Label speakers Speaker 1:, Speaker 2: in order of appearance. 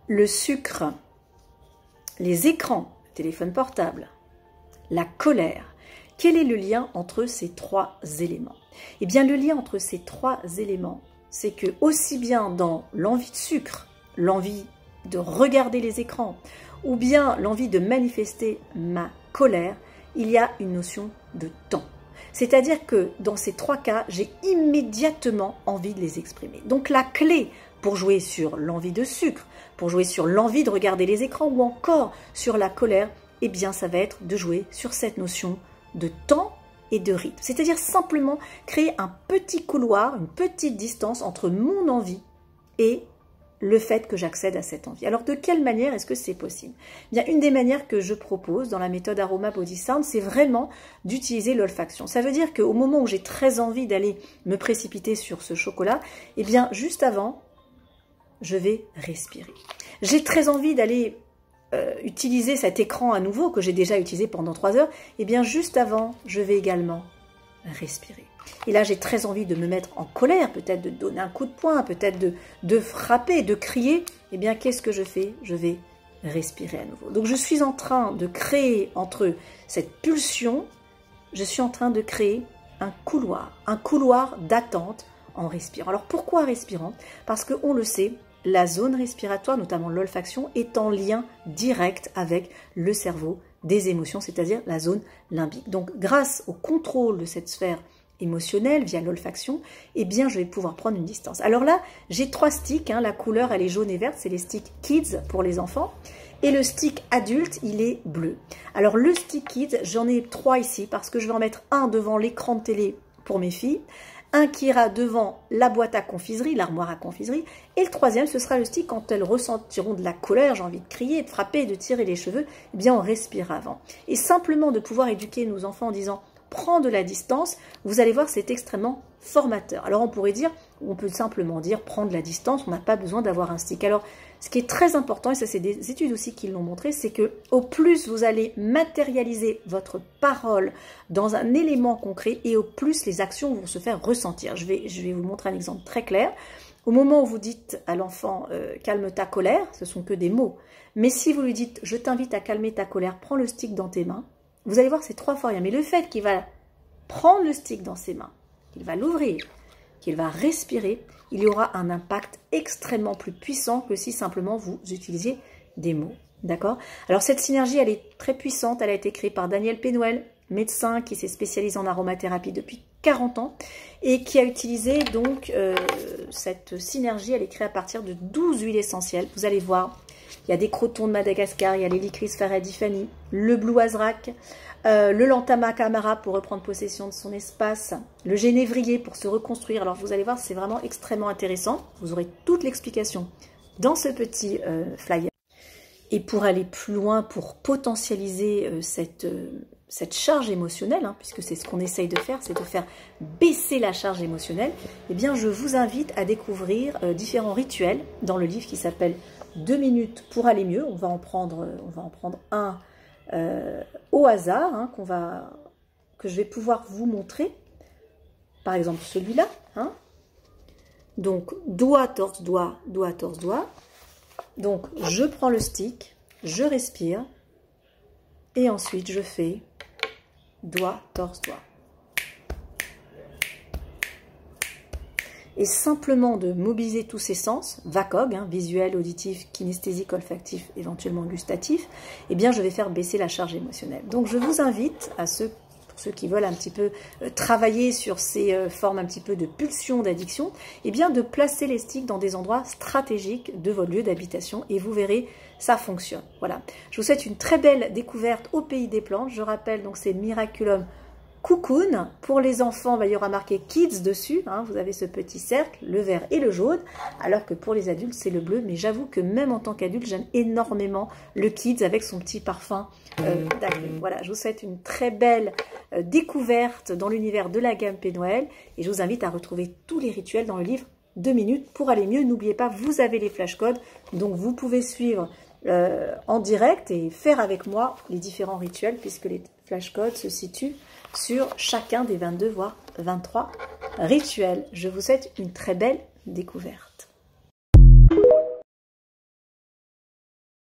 Speaker 1: le sucre, les écrans, le téléphone portable, la colère. Quel est le lien entre ces trois éléments? Eh bien, le lien entre ces trois éléments, c'est que aussi bien dans l'envie de sucre, l'envie de regarder les écrans, ou bien l'envie de manifester ma colère, il y a une notion de temps. C'est-à-dire que dans ces trois cas, j'ai immédiatement envie de les exprimer. Donc la clé pour jouer sur l'envie de sucre, pour jouer sur l'envie de regarder les écrans ou encore sur la colère, eh bien ça va être de jouer sur cette notion de temps et de rythme. C'est-à-dire simplement créer un petit couloir, une petite distance entre mon envie et le fait que j'accède à cette envie. Alors de quelle manière est-ce que c'est possible? Eh bien, une des manières que je propose dans la méthode Aroma Body Sound, c'est vraiment d'utiliser l'olfaction. Ça veut dire qu'au moment où j'ai très envie d'aller me précipiter sur ce chocolat, eh bien juste avant, je vais respirer. J'ai très envie d'aller utiliser cet écran à nouveau que j'ai déjà utilisé pendant 3 heures, eh bien juste avant, je vais également respirer. Et là, j'ai très envie de me mettre en colère, peut-être de donner un coup de poing, peut-être de frapper, de crier. Eh bien, qu'est-ce que je fais? Je vais respirer à nouveau. Donc, je suis en train de créer entre cette pulsion, je suis en train de créer un couloir d'attente en respirant. Alors, pourquoi respirant? Parce qu'on le sait, la zone respiratoire, notamment l'olfaction, est en lien direct avec le cerveau des émotions, c'est-à-dire la zone limbique. Donc, grâce au contrôle de cette sphère émotionnelle via l'olfaction, eh bien, je vais pouvoir prendre une distance. Alors là, j'ai 3 sticks. La couleur, elle est jaune et verte. C'est les sticks Kids pour les enfants. Et le stick adulte, il est bleu. Alors, le stick Kids, j'en ai 3 ici parce que je vais en mettre un devant l'écran de télé pour mes filles, un qui ira devant la boîte à confiserie, l'armoire à confiserie, et le troisième, ce sera le stick quand elles ressentiront de la colère, j'ai envie de crier, de frapper, de tirer les cheveux, eh bien on respire avant. Et simplement de pouvoir éduquer nos enfants en disant « prends de la distance », vous allez voir, c'est extrêmement formateur. Alors on pourrait dire, on peut simplement dire « prendre de la distance », on n'a pas besoin d'avoir un stick. Alors ce qui est très important, et ça c'est des études aussi qui l'ont montré, c'est que au plus vous allez matérialiser votre parole dans un élément concret et au plus les actions vont se faire ressentir. Je vais vous montrer un exemple très clair. Au moment où vous dites à l'enfant calme ta colère, ce sont que des mots. Mais si vous lui dites je t'invite à calmer ta colère, prends le stick dans tes mains, vous allez voir c'est 3 fois rien. Mais le fait qu'il va prendre le stick dans ses mains, qu'il va l'ouvrir, qu'il va respirer, il y aura un impact extrêmement plus puissant que si simplement vous utilisiez des mots. D'accord? Alors cette synergie, elle est très puissante. Elle a été créée par Daniel Pénoël, médecin qui s'est spécialisé en aromathérapie depuis 40 ans et qui a utilisé donc cette synergie. Elle est créée à partir de 12 huiles essentielles. Vous allez voir, il y a des crotons de Madagascar, il y a l'hélicris faradifani, le blue azrak, le lantama camara pour reprendre possession de son espace, le génévrier pour se reconstruire. Alors vous allez voir, c'est vraiment extrêmement intéressant. Vous aurez toute l'explication dans ce petit flyer. Et pour aller plus loin, pour potentialiser cette charge émotionnelle, puisque c'est ce qu'on essaye de faire, c'est de faire baisser la charge émotionnelle, eh bien je vous invite à découvrir différents rituels dans le livre qui s'appelle 2 minutes pour aller mieux. On va en prendre un au hasard, que je vais pouvoir vous montrer. Par exemple celui-là. Donc doigt, torse, doigt, doigt, torse, doigt. Donc je prends le stick, je respire et ensuite je fais doigt, torse, doigt. Et simplement de mobiliser tous ces sens, VACOG, visuel, auditif, kinesthésique, olfactif, éventuellement gustatif, eh bien je vais faire baisser la charge émotionnelle. Donc je vous invite à pour ceux qui veulent un petit peu travailler sur ces formes un petit peu de pulsion, d'addiction, eh bien de placer les sticks dans des endroits stratégiques de votre lieu d'habitation et vous verrez, ça fonctionne. Voilà. Je vous souhaite une très belle découverte au pays des plantes. Je rappelle, donc c'est Miraculum Cocoon. Pour les enfants, il y aura marqué Kids dessus. Vous avez ce petit cercle, le vert et le jaune. Alors que pour les adultes, c'est le bleu. Mais j'avoue que même en tant qu'adulte, j'aime énormément le Kids avec son petit parfum d'agrumes. Voilà, je vous souhaite une très belle découverte dans l'univers de la gamme Pénoël. Et je vous invite à retrouver tous les rituels dans le livre 2 minutes pour aller mieux. N'oubliez pas, vous avez les flashcodes. Donc vous pouvez suivre en direct et faire avec moi les différents rituels puisque les flashcodes se situent sur chacun des 22 voire 23 rituels. Je vous souhaite une très belle découverte.